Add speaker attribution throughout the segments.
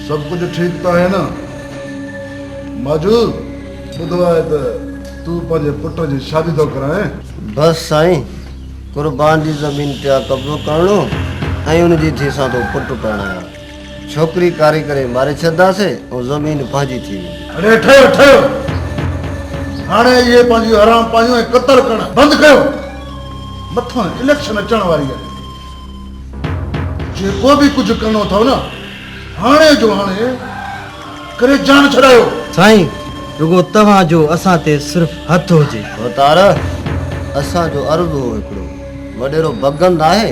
Speaker 1: सब कुछ ठीक तो है ना? माजू बुधवा है तो तू पंहिंजे पुट जी शादी तो कराए।
Speaker 2: बस साईं, कुर्बान जी ज़मीन ते कब्ज़ो करणो ऐं उन जी थी सां तो पुट परणाया। छोकरी कारी करे मारे छॾंदासीं ऐं ज़मीन पंहिंजी थी वेंदी।
Speaker 1: अरे ठहियो ठहियो, हाणे ये पंहिंजी हराम पायूं ऐं क़तल करण बंदि कयो। मथां इलेक्शन अचण वारी आहे। जेको बि कुझु करणो अथव न, हाणे जो हाणे करे जान छॾायो।
Speaker 3: साईं, रुगो तव्हां जो असां ते सिर्फ़ हथ हुजे।
Speaker 2: अवतार, असां जो अर्ज़ु हो हिकिड़ो वॾेरो बगंद आहे,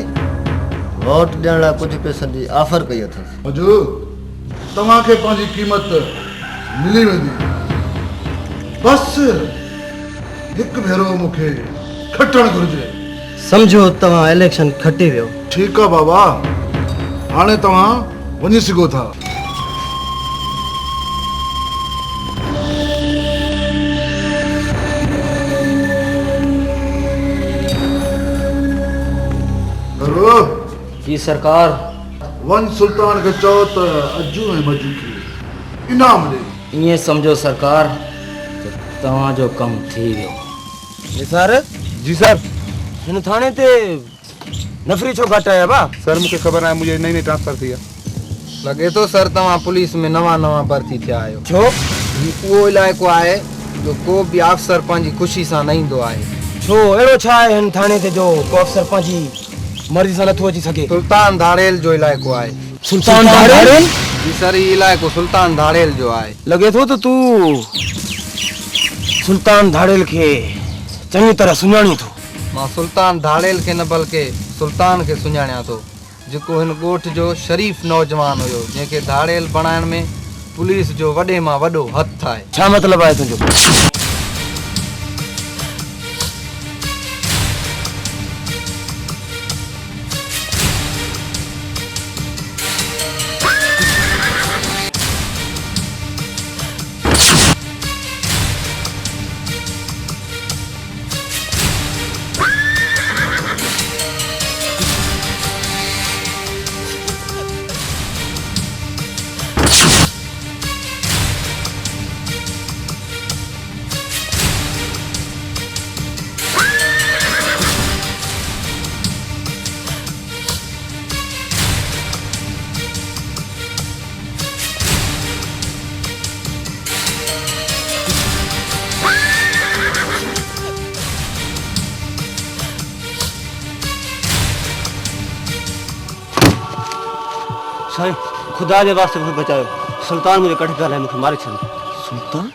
Speaker 2: वोट ॾियण लाइ कुझु पैसनि जी ऑफर कई अथसि।
Speaker 1: मजू तव्हांखे पंहिंजी क़ीमत मिली वेंदी। बसि हिकु भेरो मूंखे खटणु घुरिजे।
Speaker 3: समझो तव्हां इलेक्शन खटे वियो।
Speaker 1: ठीकु आहे बाबा, हाणे तव्हां वञी सघो था।
Speaker 3: जी सरकार।
Speaker 1: वन सुल्तान के चओ त अजू ऐं मजू खे इनाम ॾे।
Speaker 3: ईअं समझो सरकार त तव्हां जो कमु थी वियो। निसार
Speaker 4: जी सर।
Speaker 3: हिन थाणे ते नफ़री छो घटि आहे बा?
Speaker 4: सर मूंखे ख़बर आहे, मुंहिंजे नई ट्रांसफर थी आहे।
Speaker 5: लगे तो सर तव्हां पुलिस में नवां भर्ती थिया आहियो।
Speaker 3: छो?
Speaker 5: ही उहो इलाइक़ो आहे जो को बि अफ़सर पंहिंजी ख़ुशी सां न ईंदो आहे।
Speaker 3: छो अहिड़ो छा आहे हिन थाणे ते जो को अफ़सर पंहिंजी मर्ज़ी सां नथो अची सघे?
Speaker 5: सुल्तान धाड़ेल जो इलाइक़ो आहे।
Speaker 3: सुल्तान धाड़ेल?
Speaker 5: जी सर, ही इलाइक़ो सुल्तान धाड़ेल जो आहे।
Speaker 3: लगे थो त तूं सुल्तान धाड़ेल खे चङी तरह सुञाणी थो।
Speaker 5: मां सुल्तान धाड़ेल खे न बल्कि सुल्तान खे सुञाणियां थो, जेको हिन ॻोठ जो शरीफ़ नौजवान हुयो, जंहिंखे धाड़ेल बणाइण में पुलिस जो वॾे मां वॾो हथु आहे।
Speaker 3: छा मतिलबु आहे तुंहिंजो? साईं, खुदा जे वास्ते मूंखे बचायो। सुल्तान मुंहिंजे कठे ॻाल्हाए मूंखे मारे छॾियो। सुल्तान?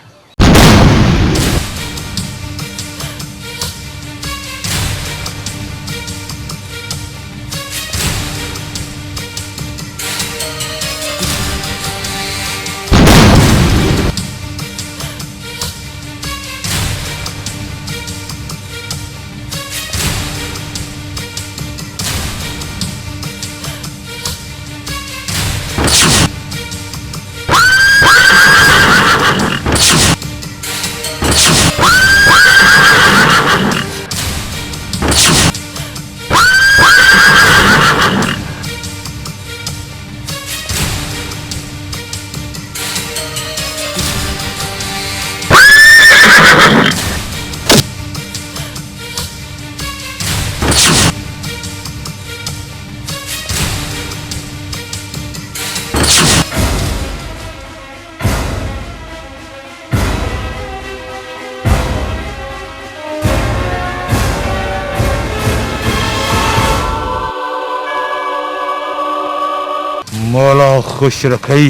Speaker 4: मौला खुश रखई।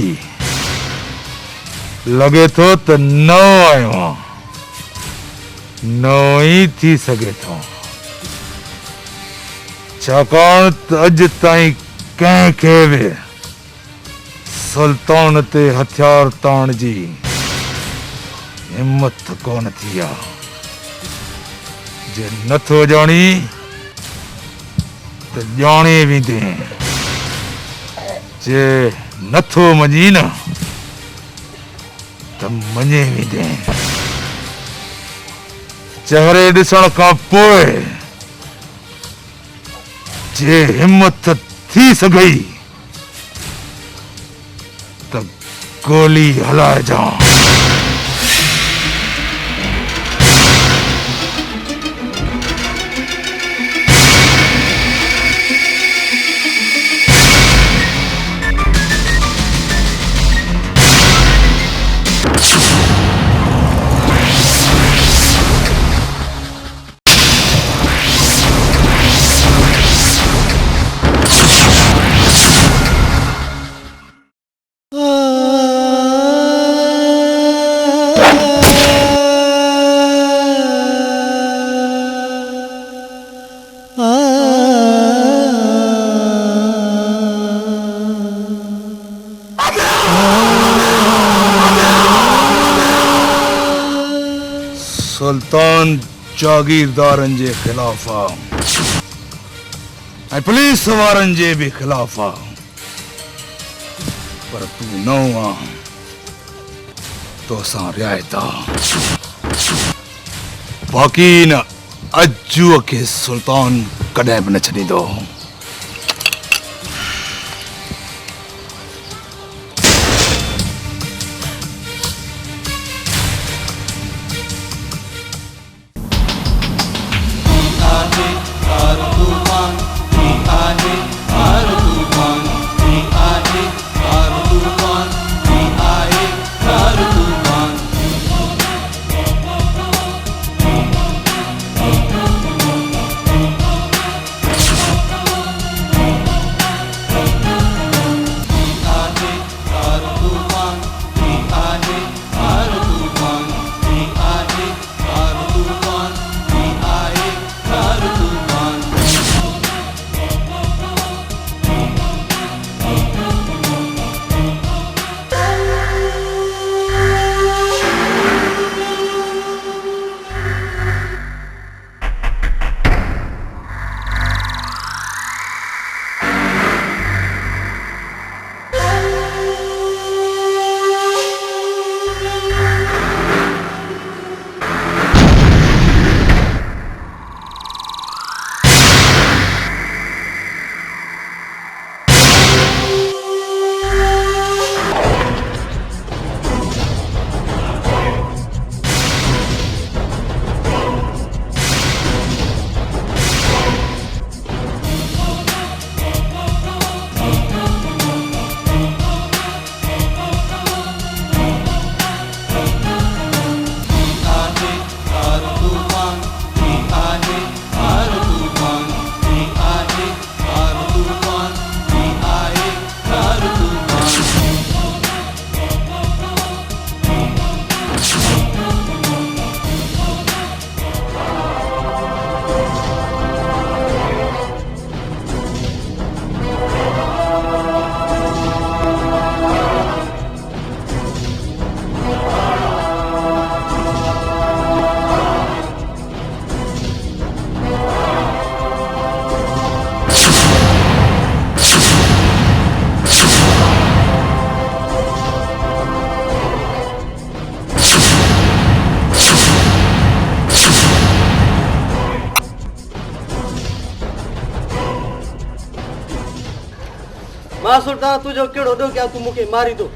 Speaker 4: लगे तो त नओ आयो आहियां, नओ ई थी सघे थो, छाकाणि त अॼु ताईं कंहिंखे बि सुल्तान ते हथियार ताण जी हिम्मत कोन थी आहे। जे नथो ॼाणी त ॼाणे वेंदे, जे नथो मञी न त मञे वेंदे। चेहरे ॾिसण खां पोइ जे हिम्मत थी सघई त गोली हलाए जा। सुल्तान जागीरदारनि जे ख़िलाफ़ ऐं पुलिस वारनि जे बि ख़िलाफ़ पर तूं नओं आहीं तोसां रिआयत बाक़ी न अजूअ खे सुल्तान कॾहिं बि न छॾींदो।
Speaker 3: मां सुल्तान तुझो केड़ो डो क्या तू मुके मारी दो।